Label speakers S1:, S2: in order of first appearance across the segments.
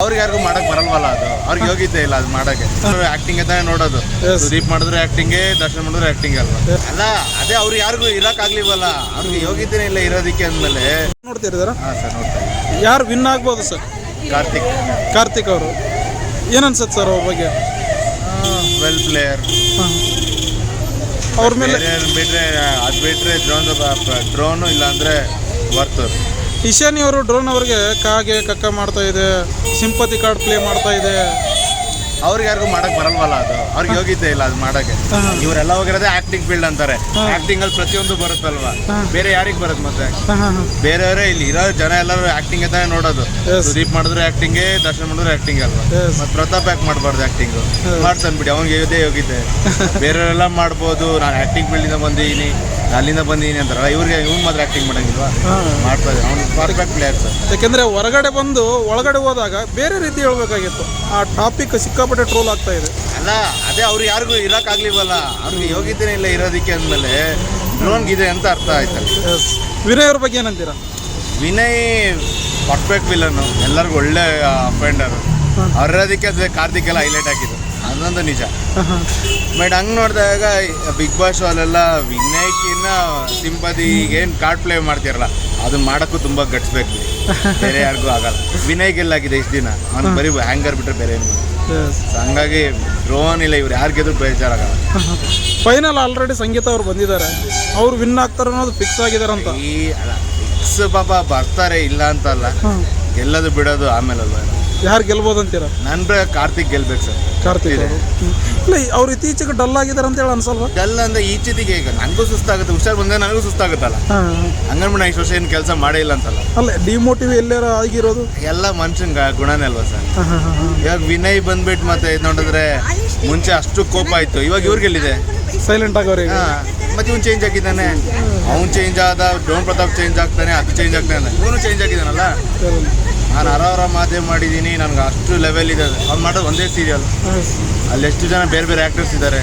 S1: ಅವ್ರಿಗೆ ಯಾರಿಗೂ ಮಾಡಕ್ ಬರಲ್ವಲ್ಲ, ಅದು ಅವ್ರಿಗೆ ಯೋಗ್ಯತೆ ಇಲ್ಲ ಅದು ಮಾಡಕ್ಕೆ. ಆಕ್ಟಿಂಗ್ ತಾನೇ ನೋಡೋದು. ಸುದೀಪ್ ಮಾಡಿದ್ರೆ ಆಕ್ಟಿಂಗೇ, ದರ್ಶನ್ ಮಾಡಿದ್ರೆ ಆಕ್ಟಿಂಗ್ ಅಲ್ವಾ? ಅಲ್ಲ, ಅದೇ ಅವ್ರಿಗೆ ಯಾರಿಗೂ ಇರಕ್ ಆಗ್ಲಿವಲ್ಲ, ಅವ್ರಿಗೆ ಯೋಗ್ಯತೆನೇ ಇಲ್ಲ ಇರೋದಕ್ಕೆ ಅಂದ್ಮೇಲೆ.
S2: ನೋಡ್ತಿರಿದಾರ?
S1: ಹಾಂ ಸರ್, ನೋಡ್ತಾ ಇದ್ದೀನಿ.
S2: ಯಾರು ವಿನ್ ಆಗ್ಬೋದು ಸರ್? ಕಾರ್ತಿಕ್ ಅವರು ಏನನ್ಸುತ್ತೆ ಸರ್ ಅವ್ರ ಬಗ್ಗೆ?
S1: Well player.
S2: ಅವ್ರ ಮೇಲೆ
S1: ಬಿಟ್ರೆ ಡ್ರೋನು ಇಲ್ಲಾಂದ್ರೆ ವರ್ತೂರ್.
S2: ಇಶಾನಿ ಅವರು ಡ್ರೋನ್ ಅವ್ರಿಗೆ ಕಾಗೆ ಕಕ್ಕ ಮಾಡ್ತಾ ಇದೆ, ಸಿಂಪತಿ ಕಾರ್ಡ್ ಪ್ಲೇ ಮಾಡ್ತಾ ಇದೆ.
S1: ಅವ್ರಿಗೆ ಯಾರಿಗೂ ಮಾಡಕ್ ಬರಲ್ವಲ್ಲ, ಅದು ಅವ್ರಿಗೆ ಯೋಗ್ಯತೆ ಇಲ್ಲ ಅದು ಮಾಡಕ್ಕೆ. ಇವರೆಲ್ಲ ಹೋಗಿರೋದೇ ಆಕ್ಟಿಂಗ್ ಫೀಲ್ಡ್ ಅಂತಾರೆ. ಆಕ್ಟಿಂಗ್ ಅಲ್ಲಿ ಪ್ರತಿಯೊಂದು ಬರುತ್ತಲ್ವಾ, ಬೇರೆ ಯಾರಿಗೆ ಬರುತ್ತೆ ಮತ್ತೆ? ಬೇರೆಯವರೇ ಇಲ್ಲಿ ಇರೋ ಜನ ಎಲ್ಲರೂ ಆಕ್ಟಿಂಗ್ ತಾನೇ ನೋಡೋದು. ಸುದೀಪ್ ಮಾಡಿದ್ರೆ ಆಕ್ಟಿಂಗೇ, ದರ್ಶನ್ ಮಾಡಿದ್ರೆ ಆಕ್ಟಿಂಗ್ ಅಲ್ವಾ? ಮತ್ತೆ ಪ್ರತಾಪ್ ಯಾಕೆ ಮಾಡ್ಬಾರ್ದು ಆಕ್ಟಿಂಗ್? ಮಾಡ್ತಾನೆ ಬಿಡಿ, ಅವ್ನಿಗೆ ಇದೇ ಯೋಗ್ಯತೆ. ಬೇರೆಯವರೆಲ್ಲ ಮಾಡ್ಬೋದು, ನಾನು ಆಕ್ಟಿಂಗ್ ಫೀಲ್ಡ್ ಇಂದ ಬಂದಿದ್ದೀನಿ, ಅಲ್ಲಿಂದ ಬಂದಿದ್ದೀನಿ ಅಂತಾರಲ್ಲ, ಇವ್ನು ಮಾತ್ರ ಆಕ್ಟಿಂಗ್ ಮಾಡಂಗಿಲ್ವಾ? ಮಾಡ್ತಾ ಇದ್ದಾರೆ. ಅವ್ನು ಪರ್ಫೆಕ್ಟ್ ಪ್ಲೇಯರ್ ಸರ್.
S2: ಯಾಕೆಂದ್ರೆ ಹೊರಗಡೆ ಬಂದು ಒಳಗಡೆ ಹೋದಾಗ ಬೇರೆ ರೀತಿ ಹೇಳ್ಬೇಕಾಗಿತ್ತು. ಆ ಟಾಪಿಕ್ ಸಿಕ್ಕಾಪಟ್ಟೆ ಟ್ರೋಲ್ ಆಗ್ತಾ ಇದೆ.
S1: ಅಲ್ಲ, ಅದೇ ಅವ್ರು ಯಾರಿಗೂ ಇರಕ್ ಆಗ್ಲಿವಲ್ಲ, ಅವ್ರಿಗೆ ಯೋಗ್ಯತೆನೇ ಇಲ್ಲ ಇರೋದಕ್ಕೆ ಅಂದ್ಮೇಲೆ ಡ್ರೋನ್ಗಿದೆ ಅಂತ ಅರ್ಥ ಆಯ್ತಲ್ಲ.
S2: ವಿನಯ್ ಅವ್ರ ಬಗ್ಗೆ ಏನಂತೀರಾ?
S1: ವಿನಯ್ ಪರ್ಫೆಕ್ಟ್ ವಿಲನ್ನು, ಎಲ್ಲರಿಗೂ ಒಳ್ಳೆ ಅಫೆಂಡರ್. ಅವ್ರದಕ್ಕೆ ಅದೇ ಕಾರ್ತಿಕ್ ಎಲ್ಲ ಹೈಲೈಟ್ ಆಗಿದ್ದು, ಅದೊಂದು ನಿಜ. ಬಟ್ ಹಂಗೆ ನೋಡಿದಾಗ ಬಿಗ್ ಬಾಸ್ ಅಲ್ಲೆಲ್ಲ ವಿನಯ್ಕಿನ್ನ ಸಿಂಪತಿಗೆ ಏನು ಕಾರ್ಡ್ ಪ್ಲೇ ಮಾಡ್ತಿರಲ್ಲ, ಅದನ್ನ ಮಾಡೋಕ್ಕೂ ತುಂಬ ಗಟ್ಸ್ಬೇಕು, ಬೇರೆ ಯಾರಿಗೂ ಆಗಲ್ಲ. ವಿನಯ್ ಗೆಲ್ಲಾಗಿದೆ ಇಷ್ಟು ದಿನ, ಅವ್ನು ಬರೀ ಹ್ಯಾಂಗರ್ ಬಿಟ್ಟರೆ ಬೇರೆ ಏನು. ಹಂಗಾಗಿ ಡ್ರೋನ್ ಇಲ್ಲ, ಇವ್ರು ಯಾರು ಗೆದ್ರು ಬೇಜಾರಾಗಲ್ಲ.
S2: ಫೈನಲ್ ಆಲ್ರೆಡಿ ಸಂಗೀತ ಅವ್ರು ಬಂದಿದ್ದಾರೆ, ಅವ್ರು ವಿನ್ ಆಗ್ತಾರೆ ಅನ್ನೋದು ಫಿಕ್ಸ್ ಆಗಿದಾರಂತ.
S1: ಫಿಕ್ಸ್ ಪಾಪ ಬರ್ತಾರೆ, ಇಲ್ಲ ಅಂತಲ್ಲ, ಗೆಲ್ಲೋದು ಬಿಡೋದು ಆಮೇಲೆ ಅಲ್ವ.
S2: ಯಾರು ಗೆಲ್ಬೋದು ಅಂತೀರಾ?
S1: ನನ್ನ ಕಾರ್ತಿಕ್ ಗೆಲ್ಬೇಕು ಸರ್.
S2: ಕಾರ್ತಿಕ್ ಇಲ್ಲ, ಅವ್ರು ಇತ್ತೀಚೆಗೆ ಡಲ್ ಆಗಿದ್ದಾರೆ ಅಂತ ಹೇಳಿ ಅನ್ಸಲ್ವಾ?
S1: ಡಲ್ ಅಂದ್ರೆ ಈಚೆಗೆ ಈಗ ನನಗೂ ಸುಸ್ತಾಗುತ್ತೆ, ಹುಷಾರು ಬಂದ್ರೆ ನನಗೂ ಸುಸ್ತಾಗುತ್ತಲ್ಲ. ಹಂಗನ್ಬಿಟ್ಟು ಇಷ್ಟು ವರ್ಷ ಏನು ಕೆಲಸ ಮಾಡೇ ಇಲ್ಲ ಅಂತಲ್ಲ.
S2: ಅಲ್ಲ, ಡಿಮೋಟಿವ್ ಎಲ್ಲಾರ ಆಗಿರೋದು
S1: ಎಲ್ಲ ಮನುಷ್ಯನ ಗುಣನೇ ಅಲ್ವಾ ಸರ್? ಇವಾಗ ವಿನಯ್ ಬಂದ್ಬಿಟ್ಟು ಮತ್ತೆ ಇದು ನೋಡಿದ್ರೆ ಮುಂಚೆ ಅಷ್ಟು ಕೋಪ ಆಯ್ತು, ಇವಾಗ ಇವ್ರಿಗೆಲ್ಲಿದೆ?
S2: ಸೈಲೆಂಟ್ ಆಗೋರಿಗೆ.
S1: ಮತ್ತೆ ಇವ್ನು ಚೇಂಜ್ ಆಗಿದ್ದಾನೆ, ಅವ್ನು ಚೇಂಜ್ ಆದ, ಡ್ರೋನ್ ಪ್ರತಾಪ್ ಚೇಂಜ್ ಆಗ್ತಾನೆ, ಅದು ಚೇಂಜ್ ಆಗ್ತಾನೆ, ಇವನು ಚೇಂಜ್ ಆಗಿದ್ದಾನಲ್ಲ. ನಾನು ಅರಾವರ ಮಾಧ್ಯಮ ಮಾಡಿದ್ದೀನಿ, ನನಗೆ ಅಷ್ಟು ಲೆವೆಲ್ ಇದೆ. ಅವ್ನು ಮಾಡೋದು ಒಂದೇ ಸೀರಿಯಲ್, ಅಲ್ಲಿ ಎಷ್ಟು ಜನ ಬೇರೆ ಬೇರೆ ಆ್ಯಕ್ಟರ್ಸ್ ಇದ್ದಾರೆ.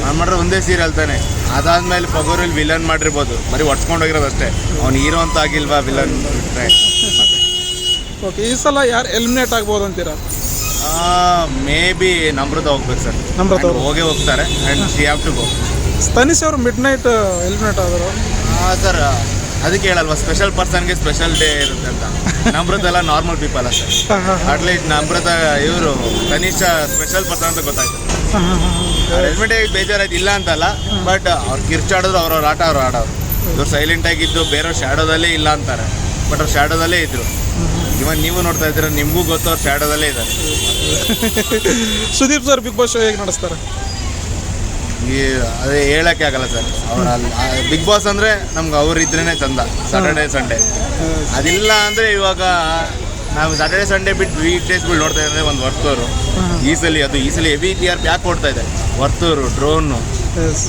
S1: ಅವ್ನು ಮಾಡೋದು ಒಂದೇ ಸೀರಿಯಲ್ ತಾನೆ. ಅದಾದ್ಮೇಲೆ ಪಗೋರಲ್ಲಿ ವಿಲನ್ ಮಾಡಿರ್ಬೋದು, ಬರೀ ಹೊಡ್ಸ್ಕೊಂಡು ಹೋಗಿರೋದು ಅಷ್ಟೇ. ಅವ್ನು ಹೀರೋ ಅಂತ ಆಗಿಲ್ವಾ ವಿಲನ್ ಬಿಟ್ಟರೆ.
S2: ಓಕೆ, ಈ ಸಲ ಯಾರು ಎಲಿಮಿನೇಟ್ ಆಗ್ಬೋದು ಅಂತೀರಾ?
S1: ಮೇ ಬಿ ನಮ್ರತ ಹೋಗ್ಬೇಕು ಸರ್.
S2: ನಮ್ರತ ಅವರು
S1: ಹೋಗೇ ಹೋಗ್ತಾರೆ. And she have to go.
S2: Tanish ಅವರು ಮಿಡ್ ನೈಟ್ ಎಲಿಮಿನೇಟ್ ಆದರು.
S1: ಸರ್ ಅದಕ್ಕೆ ಹೇಳಲ್ವಾ, ಸ್ಪೆಷಲ್ ಪರ್ಸನ್ಗೆ ಸ್ಪೆಷಲ್ ಡೇ ಇರುತ್ತೆ ಅಂತ. ನಮ್ರತ ಎಲ್ಲ ನಾರ್ಮಲ್ ಪೀಪಲ್ ಅಷ್ಟೇ. ಅಟ್ಲೀಸ್ಟ್ ನಮ್ರತ ಇವರು ತನಿಷ ಸ್ಪೆಷಲ್ ಪರ್ಸನ್ ಅಂತ ಗೊತ್ತಾಯ್ತು. ಹೆಲ್ಮೆಟ್ ಬೇಜಾರಾಯ್ತು, ಇಲ್ಲ ಅಂತಲ್ಲ, ಬಟ್ ಅವ್ರು ಕಿರ್ಚಾಡಿದ್ರು, ಅವ್ರವ್ರ ಆಟ ಅವ್ರು ಆಡೋರು. ಇವ್ರು ಸೈಲೆಂಟ್ ಆಗಿದ್ದು, ಬೇರೆಯವ್ರು ಶ್ಯಾಡೋದಲ್ಲೇ ಇಲ್ಲ ಅಂತಾರೆ, ಬಟ್ ಅವ್ರು ಶ್ಯಾಡೋದಲ್ಲೇ ಇದ್ರು. ಇವನ್ ನೀವು ನೋಡ್ತಾ ಇದ್ದೀರ, ನಿಮಗೂ ಗೊತ್ತು ಅವ್ರು ಶ್ಯಾಡೋದಲ್ಲೇ ಇದ್ದಾರೆ.
S2: ಸುದೀಪ್ ಸರ್ ಬಿಗ್ ಬಾಸ್ ಶೋ ಹೇಗೆ ನಡೆಸ್ತಾರೆ?
S1: ಅದೇ ಹೇಳಕ್ಕೆ ಆಗಲ್ಲ ಸರ್. ಅವ್ರ ಬಿಗ್ ಬಾಸ್ ಅಂದರೆ ನಮ್ಗೆ ಅವ್ರು ಇದ್ರೇ ಚಂದ. ಸ್ಯಾಟರ್ಡೇ ಸಂಡೇ ಅದಿಲ್ಲ ಅಂದರೆ ಇವಾಗ ನಾವು ಸ್ಯಾಟರ್ಡೇ ಸಂಡೇ ಬಿಟ್ಟು ವೀಕ್ ಡೇಸ್ಗಳು ನೋಡ್ತಾ ಇದ್ರೆ ಒಂದು ವರ್ತೂರು. ಈ ಸಲ ಹೆವಿ TRP ಯಾಕೆ ಓಡ್ತಾ ಇದೆ? ವರ್ತೂರು, ಡ್ರೋನು,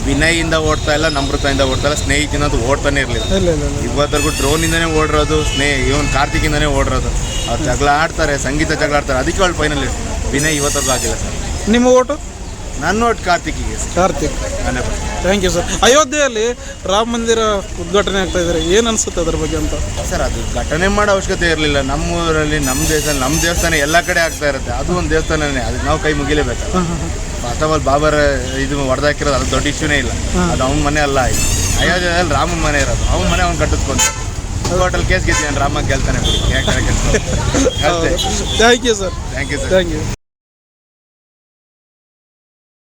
S1: ವಿನಯಿಂದ ಓಡ್ತಾ ಇಲ್ಲ, ನಮ್ರತೆಯಿಂದ ಓಡ್ತಾ ಇಲ್ಲ, ಸ್ನೇಹಿತಿನ ಅದು ಓಡ್ತಾನೆ ಇರಲಿಲ್ಲ. ಇವತ್ತರೆಗೂ ಡ್ರೋನಿಂದನೇ ಓಡಿರೋದು, ಇವನು ಕಾರ್ತಿಕಿಂದನೇ ಓಡಿರೋದು. ಅವ್ರು ಜಗಳ ಆಡ್ತಾರೆ, ಸಂಗೀತ ಜಗಳ ಆಡ್ತಾರೆ, ಅದಕ್ಕೆ ಅವ್ಳು ಫೈನಲಿಸ್ಟ್. ವಿನಯ್ ಇವತ್ತರೆಗೂ ಆಗಿಲ್ಲ ಸರ್.
S2: ನಿಮ್ಮ ಓಟು?
S1: ನನ್ನ ಓಟ್ ಕಾರ್ತಿಕ್ಗೆ.
S2: ಕಾರ್ತಿಕ್. Thank you sir. ಅಯೋಧ್ಯೆಯಲ್ಲಿ ರಾಮ ಮಂದಿರ ಉದ್ಘಾಟನೆ ಆಗ್ತಾ ಇದ್ದಾರೆ, ಏನು ಅನಿಸುತ್ತೆ ಅದ್ರ ಬಗ್ಗೆ ಅಂತ?
S1: ಸರ್, ಅದು ಘಟನೆ ಮಾಡೋ ಅವಶ್ಯಕತೆ ಇರಲಿಲ್ಲ. ನಮ್ಮೂರಲ್ಲಿ ನಮ್ಮ ದೇವಸ್ಥಾನ ಎಲ್ಲ ಕಡೆ ಆಗ್ತಾ ಇರುತ್ತೆ, ಅದು ಒಂದು ದೇವಸ್ಥಾನನೇ, ಅದಕ್ಕೆ ನಾವು ಕೈ ಮುಗಿಲೇಬೇಕು. ಫಸ್ಟ್ ಆಫ್ ಆಲ್ ಬಾಬರ್ ಇದು ಹೊಡೆದಾಕಿರೋದು ಅದು ದೊಡ್ಡ ಇಶ್ಯೂನೇ ಇಲ್ಲ. ಅದು ಅವ್ನ ಮನೆ ಅಲ್ಲ, ಅಯೋಧ್ಯೆಯಲ್ಲಿ ರಾಮನ ಮನೆ ಇರೋದು, ಅವ್ನ ಮನೆ ಅವ್ನು ಕಟ್ಟಿಸ್ಕೊಂಡು ಹೋಟೆಲ್ ಕೇಸ್ ಗೆದ್ದು ರಾಮ ಗೆಲ್ತಾನೆ.
S2: Thank you sir.
S1: Thank you sir.
S2: Thank you.